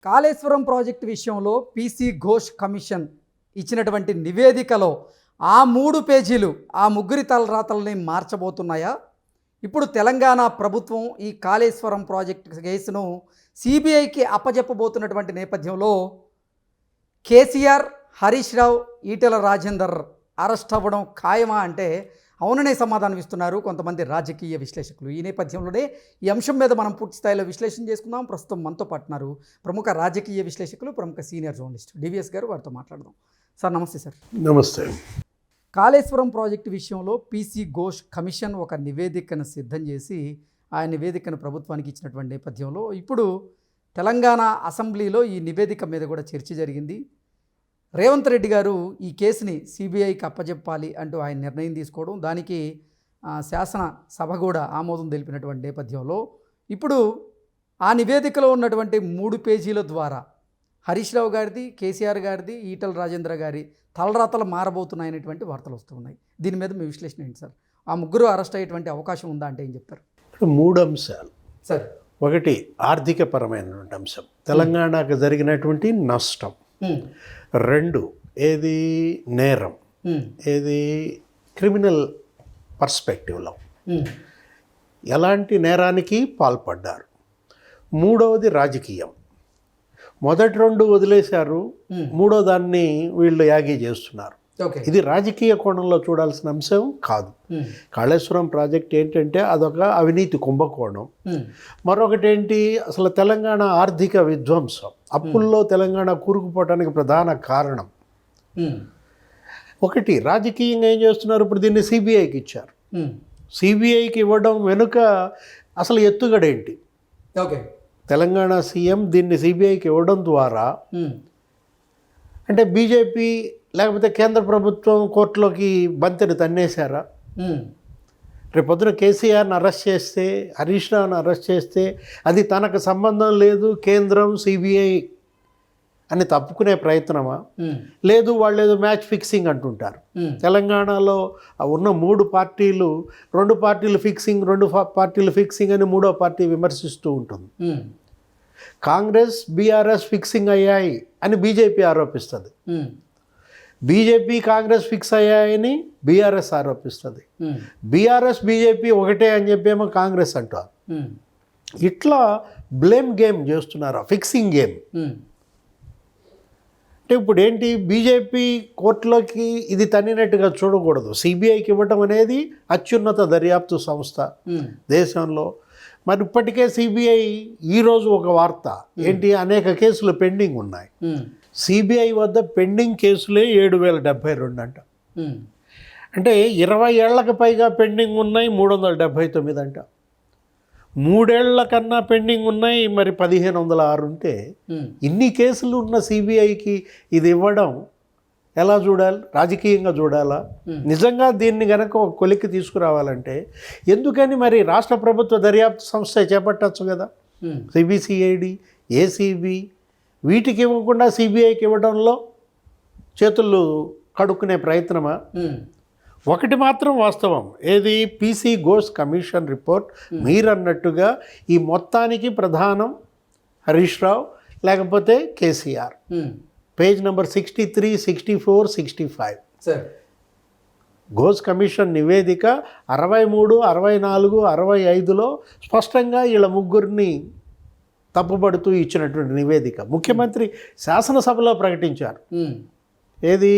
Kaleshwaram project విషయంలో PC Ghosh commission ఇచ్చినటువంటి నివేదికలో ఆ 3 పేజీలు ఆ ముగ్గురి తలరాతల్ని మార్చబోతున్నాయా? ఇప్పుడు తెలంగాణ ప్రభుత్వం ఈ కాళేశ్వరం ప్రాజెక్టు కేసును సిబిఐకి అప్పజెప్పబోతున్నటువంటి నేపథ్యంలో కేసీఆర్, హరీష్ రావు, ఈటెల రాజేందర్ అరెస్ట్ అవ్వడం ఖాయమా అంటే అవుననే సమాధానం ఇస్తున్నారు కొంతమంది రాజకీయ విశ్లేషకులు. ఈ నేపథ్యంలోనే ఈ అంశం మీద మనం పూర్తి స్థాయిలో విశ్లేషణ చేసుకుందాం. ప్రస్తుతం మనతో పాటున్నారు ప్రముఖ రాజకీయ విశ్లేషకులు, ప్రముఖ సీనియర్ జర్నలిస్ట్ డివిఎస్ గారు. వారితో మాట్లాడదాం. సార్ నమస్తే. సార్ నమస్తే. కాళేశ్వరం ప్రాజెక్టు విషయంలో పీసీ ఘోష్ కమిషన్ ఒక నివేదికను సిద్ధం చేసి ఆ నివేదికను ప్రభుత్వానికి ఇచ్చినటువంటి నేపథ్యంలో ఇప్పుడు తెలంగాణ అసెంబ్లీలో ఈ నివేదిక మీద కూడా చర్చ జరిగింది. రేవంత్ రెడ్డి గారు ఈ కేసుని సిబిఐకి అప్పజెప్పాలి అంటూ ఆయన నిర్ణయం తీసుకోవడం, దానికి శాసనసభ కూడా ఆమోదం తెలిపినటువంటి నేపథ్యంలో ఇప్పుడు ఆ నివేదికలో ఉన్నటువంటి 3 పేజీల ద్వారా హరీష్ రావు గారిది, కేసీఆర్ గారిది, ఈటెల రాజేంద్ర గారి తలరాతలు మారబోతున్నాయనేటువంటి వార్తలు వస్తూ ఉన్నాయి. దీని మీద మీ విశ్లేషణ ఏంటి సార్? ఆ ముగ్గురు అరెస్ట్ అయ్యేటువంటి అవకాశం ఉందా అంటే ఏం చెప్తారు? 3 అంశాలు సార్. ఒకటి ఆర్థికపరమైనటువంటి అంశం, తెలంగాణకు జరిగినటువంటి నష్టం. 2 ఏది నేరం, ఏది క్రిమినల్ పర్స్పెక్టివ్లో ఎలాంటి నేరానికి పాల్పడ్డారు. 3వది రాజకీయం. మొదటి 2 వదిలేశారు, 3వ దాన్ని వీళ్ళు యాగి చేస్తున్నారు. ఇది రాజకీయ కోణంలో చూడాల్సిన అంశం కాదు. కాళేశ్వరం ప్రాజెక్ట్ ఏంటంటే అదొక అవినీతి కుంభకోణం. మరొకటి ఏంటి, అసలు తెలంగాణ ఆర్థిక విధ్వంసం, అప్పుల్లో తెలంగాణ కూరుకుపోవడానికి ప్రధాన కారణం. ఒకటి రాజకీయంగా ఏం చేస్తున్నారు, ఇప్పుడు దీన్ని సిబిఐకి ఇచ్చారు. సిబిఐకి ఇవ్వడం వెనుక అసలు ఎత్తుగడేంటి? తెలంగాణ సీఎం దీన్ని సిబిఐకి ఇవ్వడం ద్వారా అంటే బీజేపీ లేకపోతే కేంద్ర ప్రభుత్వం కోర్టులోకి బంతిని తన్నేశారా? రేపొద్దున కేసీఆర్ని అరెస్ట్ చేస్తే, హరీష్ రావుని అరెస్ట్ చేస్తే అది తనకు సంబంధం లేదు, కేంద్రం సిబిఐ అని తప్పుకునే ప్రయత్నమా? లేదు, వాళ్ళు ఏదో మ్యాచ్ ఫిక్సింగ్ అంటుంటారు. తెలంగాణలో ఉన్న 3 పార్టీలు, 2 పార్టీలు ఫిక్సింగ్, 2 పార్టీలు ఫిక్సింగ్ అని 3వ పార్టీ విమర్శిస్తూ ఉంటుంది. కాంగ్రెస్, బీఆర్ఎస్ ఫిక్సింగ్ అయ్యాయి అని బీజేపీ ఆరోపిస్తుంది. బీజేపీ, కాంగ్రెస్ ఫిక్స్ అయ్యాయని బీఆర్ఎస్ ఆరోపిస్తుంది. బీఆర్ఎస్, బీజేపీ ఒకటే అని చెప్పేమో కాంగ్రెస్ అంటారు. ఇట్లా బ్లేమ్ గేమ్ చేస్తున్నారు, ఫిక్సింగ్ గేమ్. అంటే ఇప్పుడు ఏంటి, బీజేపీ కోర్టులోకి ఇది తన్నినట్టుగా చూడకూడదు. సిబిఐకి ఇవ్వటం అనేది అత్యున్నత దర్యాప్తు సంస్థ దేశంలో. మరి ఇప్పటికే సిబిఐ ఈరోజు ఒక వార్త ఏంటి, అనేక కేసులు పెండింగ్ ఉన్నాయి. సిబిఐ వద్ద పెండింగ్ కేసులే 7072 అంట. అంటే 20 ఏళ్లకు పైగా పెండింగ్ ఉన్నాయి 379 అంట. 3 ఏళ్ల కన్నా పెండింగ్ ఉన్నాయి మరి 1506 ఉంటే ఇన్ని కేసులు ఉన్న సిబిఐకి ఇది ఇవ్వడం ఎలా చూడాలి? రాజకీయంగా చూడాలా? నిజంగా దీన్ని గనక ఒక కొలిక్కి తీసుకురావాలంటే ఎందుకని మరి రాష్ట్ర ప్రభుత్వ దర్యాప్తు సంస్థ చేపట్టచ్చు కదా. సిబిసిఐడి, ఏసీబీ వీటికి ఇవ్వకుండా సిబిఐకి ఇవ్వడంలో చేతులు కడుక్కునే ప్రయత్నమా? ఒకటి మాత్రం వాస్తవం, ఏది, పీసీ ఘోష్ కమిషన్ రిపోర్ట్ మీరన్నట్టుగా ఈ మొత్తానికి ప్రధానం హరీష్ రావు లేకపోతే KCR. Page number 63, 64, 65 Ghosh commission నివేదిక 63, 64, 65లో స్పష్టంగా వీళ్ళ ముగ్గురిని తప్పుపడుతూ ఇచ్చినటువంటి నివేదిక ముఖ్యమంత్రి శాసనసభలో ప్రకటించారు. ఏది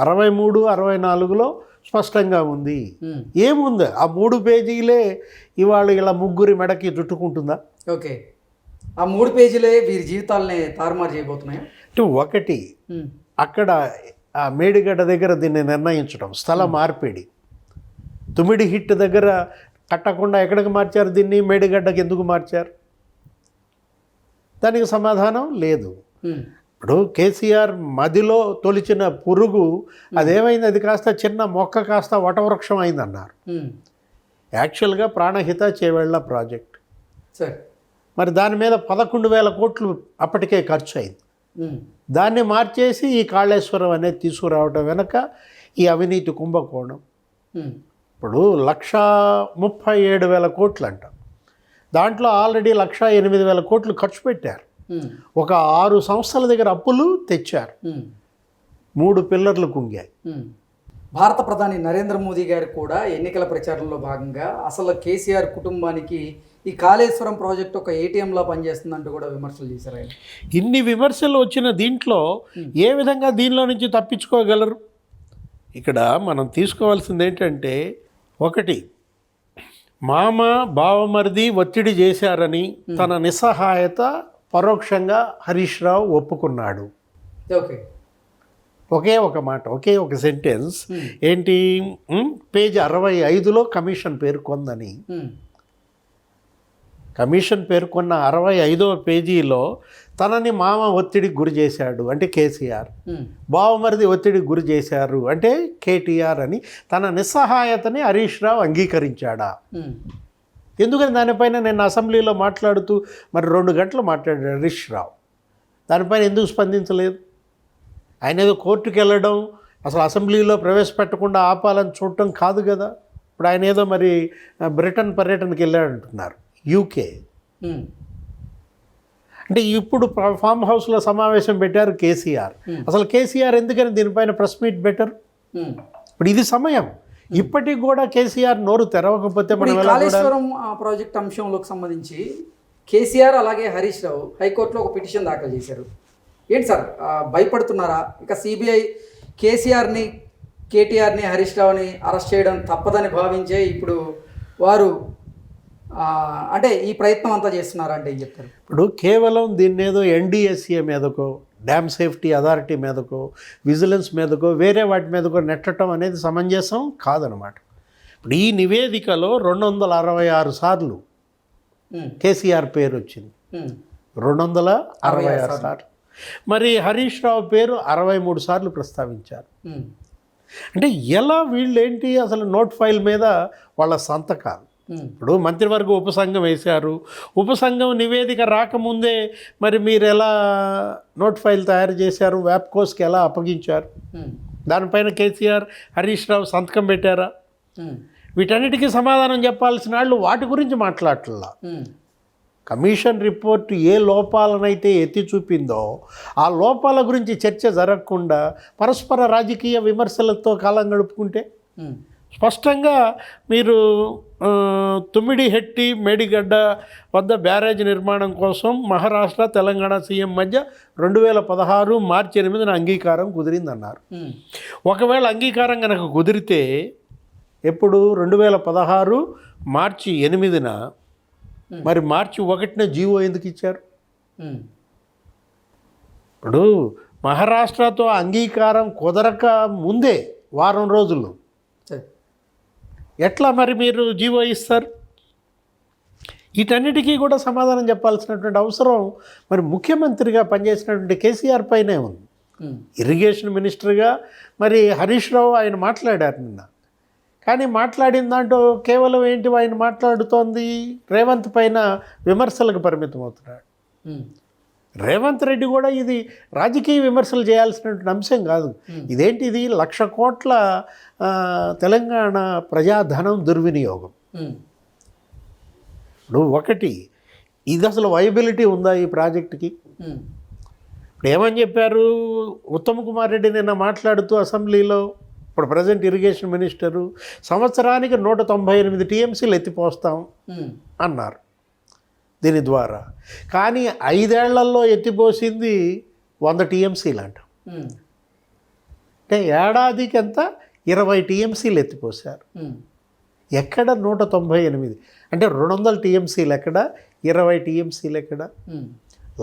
63, 64లో స్పష్టంగా ఉంది. ఏముంది, ఆ 3 పేజీలే ఇవాళ ఇలా ముగ్గురి మెడకి చుట్టుకుంటుందా? ఓకే, ఆ 3 పేజీలే వీరి జీవితాలని తారుమారు చేయబోతున్నాయా? ఒకటి, అక్కడ ఆ మేడిగడ్డ దగ్గర దీన్ని నిర్ణయించడం, స్థల మార్పిడి. తుమ్మిడి హిట్ దగ్గర కట్టకుండా ఎక్కడికి మార్చారు దీన్ని, మేడిగడ్డకి ఎందుకు మార్చారు? దానికి సమాధానం లేదు. ఇప్పుడు కేసీఆర్ మదిలో తొలిచిన పురుగు అదేమైంది, అది కాస్త చిన్న మొక్క కాస్త వటవృక్షం అయిందన్నారు. యాక్చువల్గా ప్రాణహిత చేవెళ్ళ ప్రాజెక్ట్, మరి దాని మీద 11,000 కోట్లు అప్పటికే ఖర్చు అయింది. దాన్ని మార్చేసి ఈ కాళేశ్వరం అనేది తీసుకురావడం వెనక ఈ అవినీతి కుంభకోణం. ఇప్పుడు 1,37,000 కోట్లు అంట. దాంట్లో ఆల్రెడీ 1,08,000 కోట్లు ఖర్చు పెట్టారు. ఒక 6 సంస్థల దగ్గర అప్పులు తెచ్చారు. 3 పిల్లర్లు కుంగాయి. భారత ప్రధాని నరేంద్ర మోదీ గారు కూడా ఎన్నికల ప్రచారంలో భాగంగా అసలు కేసీఆర్ కుటుంబానికి ఈ కాళేశ్వరం ప్రాజెక్ట్ ఒక ఏటీఎంలా పనిచేస్తుందంటూ కూడా విమర్శలు చేశారు ఆయన. ఇన్ని విమర్శలు వచ్చిన దీంట్లో ఏ విధంగా దీనిలో నుంచి తప్పించుకోగలరు? ఇక్కడ మనం తీసుకోవాల్సింది ఏంటంటే, ఒకటి, మామ బావమరిది ఒత్తిడి చేశారని తన నిస్సహాయత పరోక్షంగా హరీష్ రావు ఒప్పుకున్నాడు. ఓకే, ఒకే ఒక మాట, ఒకే ఒక సెంటెన్స్ ఏంటి, పేజ్ 65లో కమిషన్ పేర్కొందని. కమిషన్ పేర్కొన్న 65వ పేజీలో తనని మామ ఒత్తిడికి గురి చేశాడు అంటే కేసీఆర్, బావమరిది ఒత్తిడికి గురి చేశారు అంటే కేటీఆర్ అని తన నిస్సహాయతని హరీష్ రావు అంగీకరించాడా? ఎందుకని దానిపైన నేను అసెంబ్లీలో మాట్లాడుతూ మరి 2 గంటలు మాట్లాడాడు హరీష్ రావు. దానిపైన ఎందుకు స్పందించలేదు? ఆయన ఏదో కోర్టుకు వెళ్ళడం, అసలు అసెంబ్లీలో ప్రవేశపెట్టకుండా ఆపాలని చూడటం కాదు కదా. ఇప్పుడు ఆయన ఏదో మరి బ్రిటన్ పర్యటనకి వెళ్ళాడంటున్నారు, యూకే. అంటే ఇప్పుడు ఫామ్ హౌస్లో సమావేశం పెట్టారు కేసీఆర్. అసలు కేసీఆర్ ఎందుకని దీనిపైన ప్రెస్ మీట్ పెట్టారు? ఇప్పుడు ఇది సమయం. ఇప్పటికి కూడా కేసీఆర్ నోరు తెరవకపోతే మనం కాళేశ్వరం ప్రాజెక్ట్ అంశంలోకి సంబంధించి కేసీఆర్ అలాగే హరీష్ రావు హైకోర్టులో ఒక పిటిషన్ దాఖలు చేశారు. ఏంటి సార్, భయపడుతున్నారా? ఇక సిబిఐ కేసీఆర్ని, కేటీఆర్ని, హరీష్ రావుని అరెస్ట్ చేయడం తప్పదని భావించే ఇప్పుడు వారు అంటే ఈ ప్రయత్నం అంతా చేస్తున్నారా అంటే ఏం చెప్తారు? ఇప్పుడు కేవలం దీన్ని ఏదో NDSA మీదకో, డ్యామ్ సేఫ్టీ అథారిటీ మీదకో, విజిలెన్స్ మీదకో, వేరే వాటి మీదకో నెట్టడం అనేది సమంజసం కాదనమాట. ఇప్పుడు ఈ నివేదికలో 266 సార్లు కేసీఆర్ పేరు వచ్చింది, 266 సార్లు. మరి హరీష్ రావు పేరు 63 సార్లు ప్రస్తావించారు. అంటే ఎలా వీళ్ళేంటి అసలు నోట్ ఫైల్ మీద వాళ్ళ సంతకాలు? ఇప్పుడు మంత్రివర్గ ఉపసంఘం వేశారు, ఉపసంఘం నివేదిక రాకముందే మరి మీరు ఎలా నోట్ ఫైల్ తయారు చేశారు, వ్యాప్కోస్కి ఎలా అప్పగించారు? దానిపైన కేసీఆర్, హరీష్ రావు సంతకం పెట్టారా? వీటన్నిటికీ సమాధానం చెప్పాల్సిన వాళ్ళు వాటి గురించి మాట్లాడట్లా. కమిషన్ రిపోర్ట్ ఏ లోపాలనైతే ఎత్తి చూపిందో ఆ లోపాల గురించి చర్చ జరగకుండా పరస్పర రాజకీయ విమర్శలతో కాలం గడుపుకుంటే స్పష్టంగా మీరు తుమ్మిడిహెట్టి మేడిగడ్డ వద్ద బ్యారేజ్ నిర్మాణం కోసం మహారాష్ట్ర తెలంగాణ సీఎం మధ్య 2016 మార్చి 8న అంగీకారం కుదిరిందన్నారు. ఒకవేళ అంగీకారం కనుక కుదిరితే ఎప్పుడు 2016 మార్చి 8న, మరి మార్చి 1న జీవో ఎందుకు ఇచ్చారు? ఇప్పుడు మహారాష్ట్రతో అంగీకారం కుదరక ముందే వారం రోజులు ఎట్లా మరి మీరు జీవో ఇస్తారు? వీటన్నిటికీ కూడా సమాధానం చెప్పాల్సినటువంటి అవసరం మరి ముఖ్యమంత్రిగా పనిచేసినటువంటి కేసీఆర్ పైనే ఉంది. ఇరిగేషన్ మినిస్టర్గా మరి హరీష్ రావు ఆయన మాట్లాడారు నిన్న. కానీ మాట్లాడిన దాంట్లో కేవలం ఏంటి, ఆయన మాట్లాడుతోంది రేవంత్ పైన విమర్శలకు పరిమితం అవుతున్నాడు. రేవంత్ రెడ్డి కూడా ఇది రాజకీయ విమర్శలు చేయాల్సినటువంటి అంశం కాదు. ఇదేంటి, ఇది 1,00,000 కోట్ల తెలంగాణ ప్రజాధనం దుర్వినియోగం. ఇప్పుడు ఒకటి, ఇది అసలు వైబిలిటీ ఉందా ఈ ప్రాజెక్టుకి? ఇప్పుడు ఏమని చెప్పారు ఉత్తమ్ కుమార్ రెడ్డి నిన్న మాట్లాడుతూ అసెంబ్లీలో, ఇప్పుడు ప్రజెంట్ ఇరిగేషన్ మినిస్టరు, సంవత్సరానికి 198 TMCలు ఎత్తిపోస్తాం అన్నారు దీని ద్వారా. కానీ 5 ఏళ్లలో ఎత్తిపోసింది 100 TMCలు అంట. అంటే ఏడాదికి ఎంత 20 TMCలు ఎత్తిపోసారు. ఎక్కడ 198 అంటే 200 TMCలు ఎక్కడ, 20 TMCలు ఎక్కడ?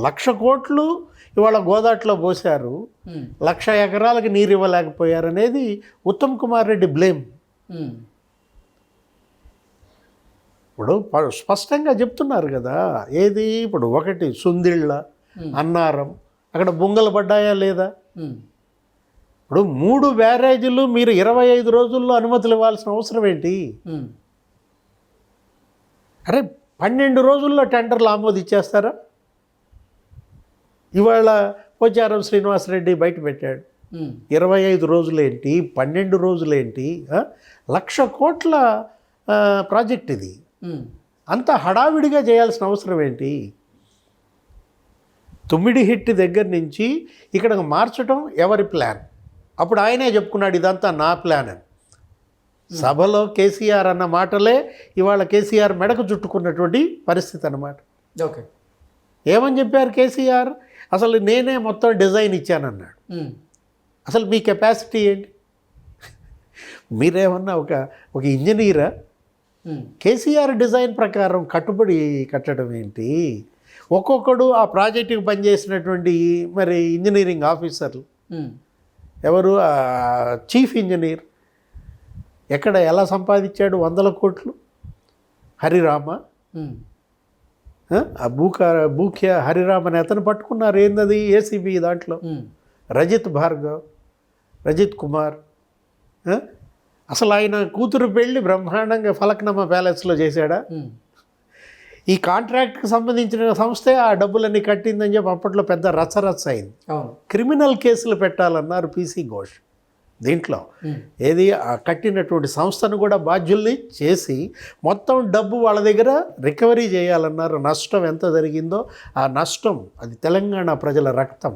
1,00,000 కోట్లు ఇవాళ గోదాట్లో పోశారు, 1,00,000 ఎకరాలకు నీరు ఇవ్వలేకపోయారనేది ఉత్తమ్ కుమార్ రెడ్డి బ్లేమ్. ఇప్పుడు స్పష్టంగా చెప్తున్నారు కదా. ఏది, ఇప్పుడు ఒకటి సుందిళ్ళ, అన్నారం, అక్కడ బొంగలు పడ్డాయా లేదా? ఇప్పుడు 3 బ్యారేజీలు మీరు 25 రోజుల్లో అనుమతులు ఇవ్వాల్సిన అవసరం ఏంటి? అరే 12 రోజుల్లో టెండర్లు ఆమోదించేస్తారా? ఇవాళ పోచారం శ్రీనివాసరెడ్డి బయట పెట్టాడు, 25 రోజులేంటి, 12 రోజులేంటి, 1,00,000 కోట్ల ప్రాజెక్ట్ ఇది. అంత హడావిడిగా చేయాల్సిన అవసరం ఏంటి? తుమ్మిడిహెట్టి దగ్గర నుంచి ఇక్కడ మార్చడం ఎవరి ప్లాన్? అప్పుడు ఆయనే చెప్పుకున్నాడు ఇదంతా నా ప్లాన్ అని. సభలో కేసీఆర్ అన్న మాటలే ఇవాళ కేసీఆర్ మెడకు చుట్టుకున్నటువంటి పరిస్థితి అన్నమాట. ఓకే. ఏమని చెప్పారు కేసీఆర్? అసలు నేనే మొత్తం డిజైన్ ఇచ్చానన్నాడు. అసలు మీ కెపాసిటీ ఏంటి? మీరేమన్నా ఒక ఇంజనీరా? కేసీఆర్ డిజైన్ ప్రకారం కట్టుబడి కట్టడం ఏంటి? ఒక్కొక్కడు ఆ ప్రాజెక్టుకి పనిచేసినటువంటి మరి ఇంజనీరింగ్ ఆఫీసర్లు ఎవరు? చీఫ్ ఇంజనీర్ ఎక్కడ ఎలా సంపాదించాడు 100 కోట్లు? హరిరామ, ఆ బూఖ్య హరిరామ అని అతను పట్టుకున్నారు. ఏందది? ఏసీబీ దాంట్లో రజిత్ భార్గవ్, రజిత్ కుమార్. అసలు ఆయన కూతురు పెళ్ళి బ్రహ్మాండంగా ఫలక్నమా ప్యాలెస్లో చేశాడా? ఈ కాంట్రాక్ట్కి సంబంధించిన సంస్థే ఆ డబ్బులన్నీ కట్టిందని చెప్పి అప్పట్లో పెద్ద రచ్చరచ్చ అయింది. క్రిమినల్ కేసులు పెట్టాలన్నారు పీసీ ఘోష్. దీంట్లో ఏది ఆ కట్టినటువంటి సంస్థను కూడా బాధ్యుల్ని చేసి మొత్తం డబ్బు వాళ్ళ దగ్గర రికవరీ చేయాలన్నారు. నష్టం ఎంత జరిగిందో ఆ నష్టం అది తెలంగాణ ప్రజల రక్తం,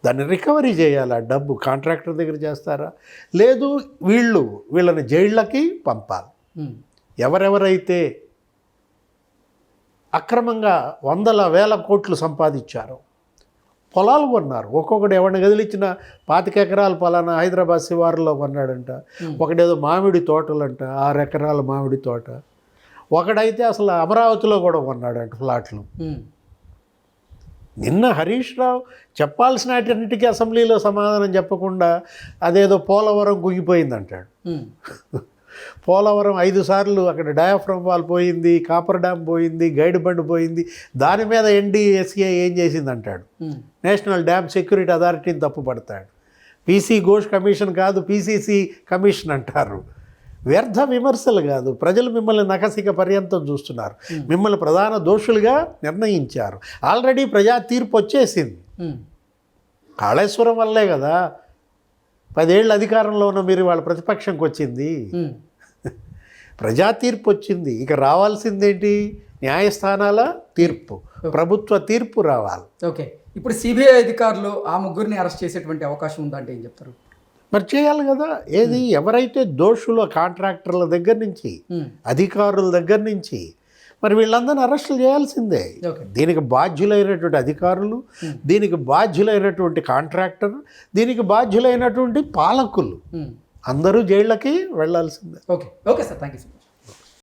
దాన్ని రికవరీ చేయాలి. ఆ డబ్బు కాంట్రాక్టర్ దగ్గర చేస్తారా? లేదు వీళ్ళని జైళ్ళకి పంపాలి. ఎవరెవరైతే అక్రమంగా 100,000 కోట్లు సంపాదించారో, పొలాలు కొన్నారు. ఒక్కొక్కడు ఎవరిని గదిలిచ్చిన 25 ఎకరాలు పలానా హైదరాబాద్ శివారులో కొన్నాడంట. ఒకడేదో మామిడి తోటలంట, 6 ఎకరాల మామిడి తోట. ఒకడైతే అసలు అమరావతిలో కూడా కొన్నాడంట ఫ్లాట్లు. నిన్న హరీష్ రావు చెప్పాల్సిన వాటికి అసెంబ్లీలో సమాధానం చెప్పకుండా అదేదో పోలవరం కుంగిపోయిందంటాడు. పోలవరం 5 సార్లు అక్కడ డయాఫ్రమ్ వాల్ పోయింది, కాపర్ డ్యామ్ పోయింది, గైడ్ బండ్ పోయింది. దాని మీద NDSA ఏం చేసింది అంటాడు. నేషనల్ డ్యామ్ సెక్యూరిటీ అథారిటీని తప్పుపడతాడు. పీసీ ఘోష్ కమిషన్ కాదు, PCC కమిషన్ అంటారు. వ్యర్థ విమర్శలు కాదు. ప్రజలు మిమ్మల్ని నఖశిఖ పర్యంతం చూస్తున్నారు. మిమ్మల్ని ప్రధాన దోషులుగా నిర్ణయించారు. ఆల్రెడీ ప్రజా తీర్పు వచ్చేసింది. కాళేశ్వరం వల్లే కదా 10 ఏళ్ళు అధికారంలో ఉన్న మీరు వాళ్ళ ప్రతిపక్షంకి వచ్చింది. ప్రజా తీర్పు వచ్చింది. ఇక రావాల్సిందేంటి? న్యాయస్థానాల తీర్పు, ప్రభుత్వ తీర్పు రావాలి. ఓకే. ఇప్పుడు CBI అధికారులు ఆ ముగ్గురిని అరెస్ట్ చేసేటువంటి అవకాశం ఉందంటే ఏం చెప్తారు? మరి చేయాలి కదా. ఏది ఎవరైతే దోషులు కాంట్రాక్టర్ల దగ్గర నుంచి అధికారుల దగ్గర నుంచి మరి వీళ్ళందరినీ అరెస్టులు చేయాల్సిందే. దీనికి బాధ్యులైనటువంటి అధికారులు, దీనికి బాధ్యులైనటువంటి కాంట్రాక్టర్, దీనికి బాధ్యులైనటువంటి పాలకులు అందరూ జైళ్ళకి వెళ్ళాల్సిందే. Okay. Okay sir, thank you sir.